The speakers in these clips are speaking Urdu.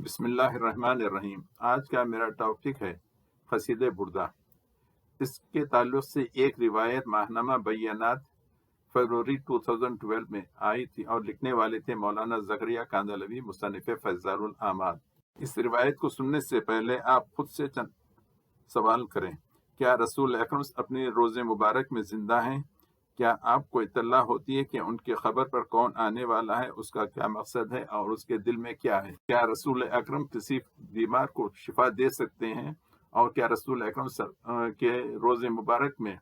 بسم اللہ الرحمن الرحیم۔ آج کا میرا ٹاپک ہے قصیدہ بردہ۔ اس کے تعلق سے ایک روایت ماہنامہ بیانات فروری 2012 میں آئی تھی اور لکھنے والے تھے مولانا زکریا کاندھلوی، مصنف فیضار الاعمال۔ اس روایت کو سننے سے پہلے آپ خود سے چند سوال کریں۔ کیا رسول اکرم اپنے روز مبارک میں زندہ ہیں؟ کیا آپ کو اطلاع ہوتی ہے کہ ان کی خبر پر کون آنے والا ہے، اس کا کیا مقصد ہے اور اس کے دل میں کیا ہے؟ کیا رسول اکرم کسی بیمار کو شفا دے سکتے ہیں؟ اور کیا رسول اکرم کے روز مبارک میں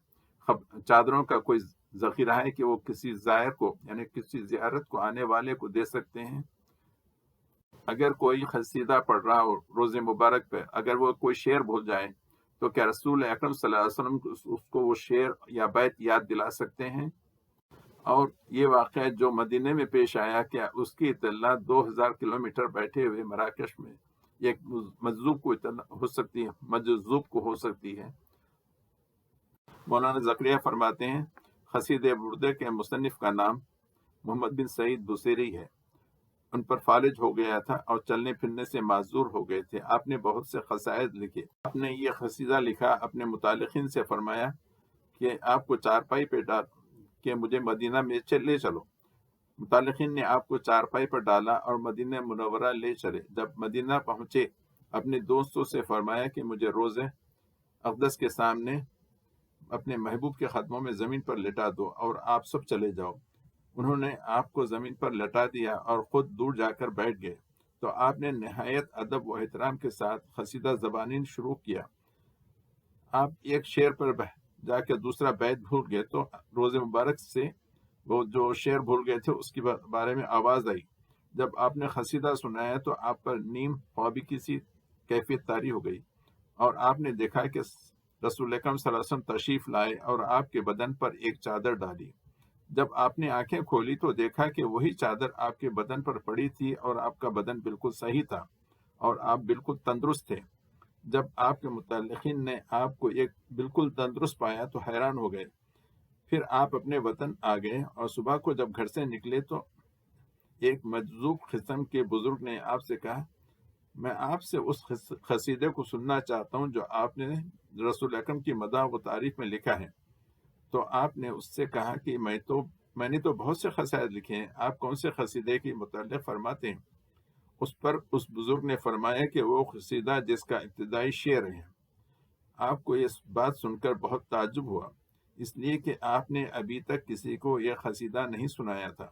چادروں کا کوئی ذخیرہ ہے کہ وہ کسی زائر کو یعنی کسی زیارت کو آنے والے کو دے سکتے ہیں؟ اگر کوئی قصیدہ پڑھ رہا ہو روز مبارک پہ، اگر وہ کوئی شعر بھول جائے تو کیا رسول اکرم صلی اللہ علیہ وسلم اس کو وہ شعر یا بیت یاد دلا سکتے ہیں؟ اور یہ واقعہ جو مدینے میں پیش آیا، کیا اس کی اطلاع 2000 کلومیٹر بیٹھے ہوئے مراکش میں ایک مجذوب کو ہو سکتی ہے؟ مولانا زکریا فرماتے ہیں، قصیدہ بردہ کے مصنف کا نام محمد بن سعید بصیری ہے۔ ان پر فالج ہو گیا تھا اور چلنے پھرنے سے معذور ہو گئے تھے۔ آپ نے بہت سے قصائد لکھے۔ آپ نے یہ قصیدہ لکھا، اپنے متعلقین سے فرمایا کہ آپ کو چارپائی پہ ڈال کہ مجھے مدینہ میں لے چلو۔ متعلقین نے آپ کو چارپائی پر ڈالا اور مدینہ منورہ لے چلے۔ جب مدینہ پہنچے، اپنے دوستوں سے فرمایا کہ مجھے روضہ اقدس کے سامنے اپنے محبوب کے قدموں میں زمین پر لٹا دو اور آپ سب چلے جاؤ۔ انہوں نے آپ کو زمین پر لٹا دیا اور خود دور جا کر بیٹھ گئے تو آپ نے نہایت ادب و احترام کے ساتھ قصیدہ زبانین شروع کیا۔ آپ ایک شعر پر جا کے دوسرا بیت بھول گئے تو روز مبارک سے وہ جو شعر بھول گئے تھے اس کے بارے میں آواز آئی۔ جب آپ نے قصیدہ سنایا تو آپ پر نیم خوابی کی سی کیفیت طاری ہو گئی اور آپ نے دیکھا کہ رسول اکرم صلی اللہ علیہ وسلم تشریف لائے اور آپ کے بدن پر ایک چادر ڈالی۔ جب آپ نے آنکھیں کھولی تو دیکھا کہ وہی چادر آپ کے بدن پر پڑی تھی اور آپ کا بدن بالکل صحیح تھا اور آپ بالکل تندرست تھے۔ جب آپ کے متعلقین نے آپ کو ایک بالکل تندرست پایا تو حیران ہو گئے۔ پھر آپ اپنے وطن آ گئے اور صبح کو جب گھر سے نکلے تو ایک مجذوب قسم کے بزرگ نے آپ سے کہا، میں آپ سے اس قصیدے کو سننا چاہتا ہوں جو آپ نے رسول اکرم کی مدح و تعریف میں لکھا ہے۔ تو آپ نے اس سے کہا کہ میں نے تو بہت سے قصائد لکھے ہیں، آپ کون سے قصیدے کے متعلق فرماتے ہیں؟ اس پر اس بزرگ نے فرمایا کہ وہ قصیدہ جس کا ابتدائی شعر ہے۔ آپ کو یہ بات سن کر بہت تعجب ہوا، اس لیے کہ آپ نے ابھی تک کسی کو یہ قصیدہ نہیں سنایا تھا۔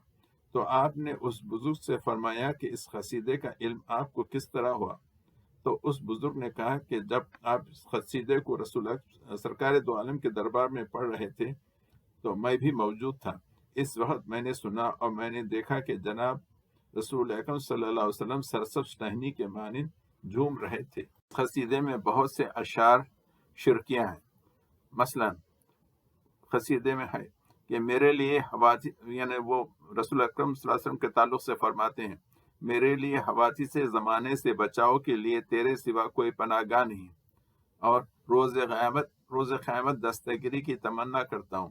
تو آپ نے اس بزرگ سے فرمایا کہ اس قصیدے کا علم آپ کو کس طرح ہوا؟ تو اس بزرگ نے کہا کہ جب آپ اس قصیدے کو سرکار دو عالم کے دربار میں پڑھ رہے تھے تو میں بھی موجود تھا۔ اس وقت میں نے سنا اور میں نے دیکھا کہ جناب رسول اکرم صلی اللہ علیہ وسلم سرسبز ٹہنی کے مانند جھوم رہے تھے۔ قصیدے میں بہت سے اشعار شرکیہ ہیں۔ مثلا قصیدے میں ہے کہ میرے لیے یعنی وہ رسول اکرم صلی اللہ علیہ وسلم کے تعلق سے فرماتے ہیں، میرے لیے حوادث سے زمانے سے بچاؤ کے لیے تیرے سوا کوئی پناہ گاہ نہیں، اور روز قیامت دستگیری کی تمنا کرتا ہوں۔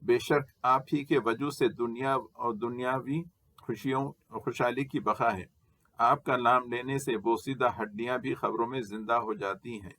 بے شک آپ ہی کے وجود سے دنیا اور دنیاوی خوشحالی کی بقا ہے۔ آپ کا نام لینے سے بوسیدہ ہڈیاں بھی خبروں میں زندہ ہو جاتی ہیں۔